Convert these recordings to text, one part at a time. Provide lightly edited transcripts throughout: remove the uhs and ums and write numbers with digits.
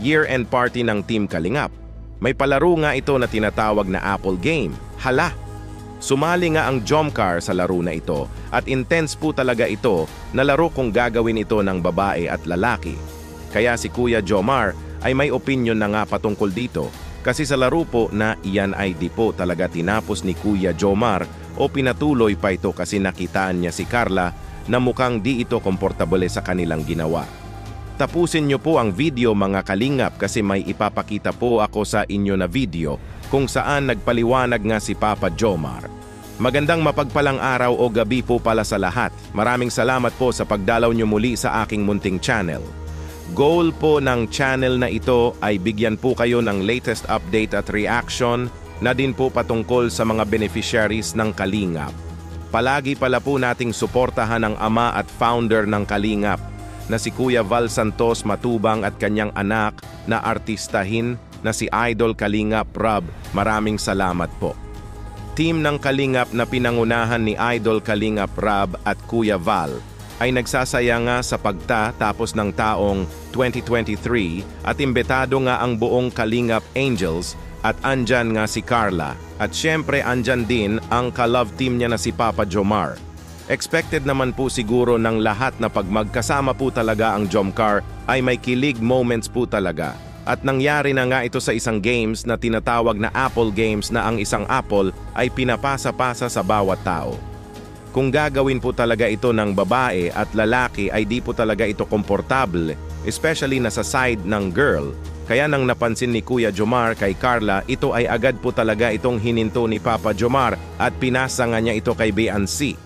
year-end party ng Team Kalingap. May palaro nga ito na tinatawag na Apple Game. Hala! Sumali nga ang Jomcar sa laro na ito at intense po talaga ito na laro kung gagawin ito ng babae at lalaki. Kaya si Kuya Jomar ay may opinion na nga patungkol dito kasi sa laro po na iyan ay di po talaga tinapos ni Kuya Jomar o pinatuloy pa ito kasi nakitaan niya si Carla na mukhang di ito komportable sa kanilang ginawa. Tapusin niyo po ang video mga kalingap kasi may ipapakita po ako sa inyo na video kung saan nagpaliwanag nga si Papa Jomar. Magandang mapagpalang araw o gabi po pala sa lahat. Maraming salamat po sa pagdalaw niyo muli sa aking munting channel. Goal po ng channel na ito ay bigyan po kayo ng latest update at reaction na din po patungkol sa mga beneficiaries ng Kalingap. Palagi pala po nating suportahan ang ama at founder ng Kalingap na si Kuya Val Santos Matubang at kanyang anak na artistahin na si Idol Kalingap Rob. Maraming salamat po. Team ng Kalingap na pinangunahan ni Idol Kalingap Rob at Kuya Val ay nagsasaya nga sa pagtatapos ng taong 2023 at imbitado nga ang buong Kalingap Angels at andyan nga si Carla at syempre andyan din ang ka-love team niya na si Papa Jomar. Expected naman po siguro ng lahat na pag magkasama po talaga ang Jomcar ay may kilig moments po talaga. At nangyari na nga ito sa isang games na tinatawag na Apple Games na ang isang apple ay pinapasa-pasa sa bawat tao. Kung gagawin po talaga ito ng babae at lalaki ay di po talaga ito komportable, especially na sa side ng girl. Kaya nang napansin ni Kuya Jomar kay Carla, ito ay agad po talaga itong hininto ni Papa Jomar at pinasa nga niya ito kay Biancy.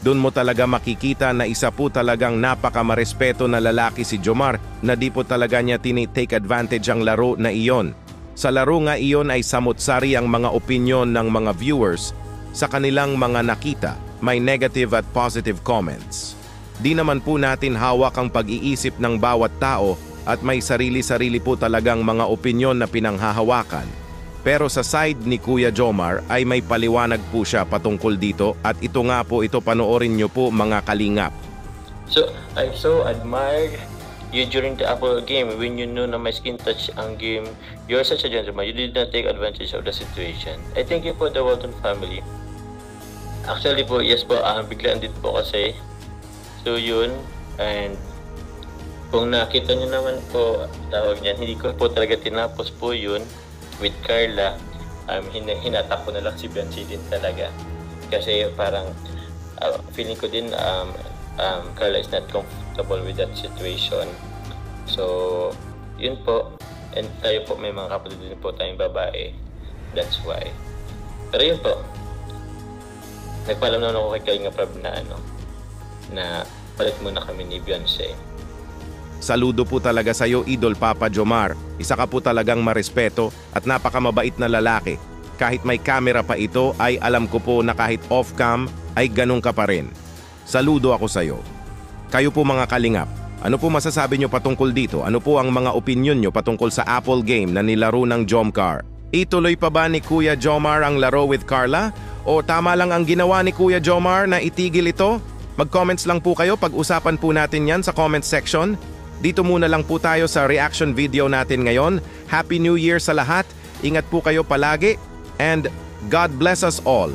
Doon mo talaga makikita na isa po talagang napakamarespeto na lalaki si Jomar na di po talaga niya tinitake advantage ang laro na iyon. Sa laro nga iyon ay samot-sari ang mga opinyon ng mga viewers sa kanilang mga nakita, may negative at positive comments. Di naman po natin hawak ang pag-iisip ng bawat tao at may sarili-sarili po talagang mga opinyon na pinanghahawakan. Pero sa side ni Kuya Jomar ay may paliwanag po siya patungkol dito at ito nga po ito panoorin nyo po mga kalingap. So, I so admired you during the Apple game when you knew na my skin touch ang game. You're such a gentleman. You did not take advantage of the situation. I thank you for the Walton family. Actually po, yes po, biglaan din po kasi. So yun, and kung nakita nyo naman po, tawag niyan, hindi ko po talaga tinapos po yun with Carla. Hinatak ko na lang si Biancy din talaga. Kasi parang feeling ko din Carla is not comfortable with that situation. So, yun po. And tayo po, may mga kapatid din po tayong babae. That's why. Pero yun po. Nagpaalam naman ako kay Kalinga Prab na palit muna kami ni Beyonce. Saludo po talaga sa iyo, Idol Papa Jomar. Isa ka po talagang marespeto at napakamabait na lalaki. Kahit may camera pa ito ay alam ko po na kahit off-cam ay ganun ka pa rin. Saludo ako sa iyo. Kayo po mga kalingap, ano po masasabi nyo patungkol dito? Ano po ang mga opinion nyo patungkol sa Apple game na nilaro ng Jomcar? Ituloy pa ba ni Kuya Jomar ang laro with Carla? O tama lang ang ginawa ni Kuya Jomar na itigil ito? Mag-comments lang po kayo, pag-usapan po natin yan sa comment section. Dito muna lang po tayo sa reaction video natin ngayon. Happy New Year sa lahat. Ingat po kayo palagi and God bless us all.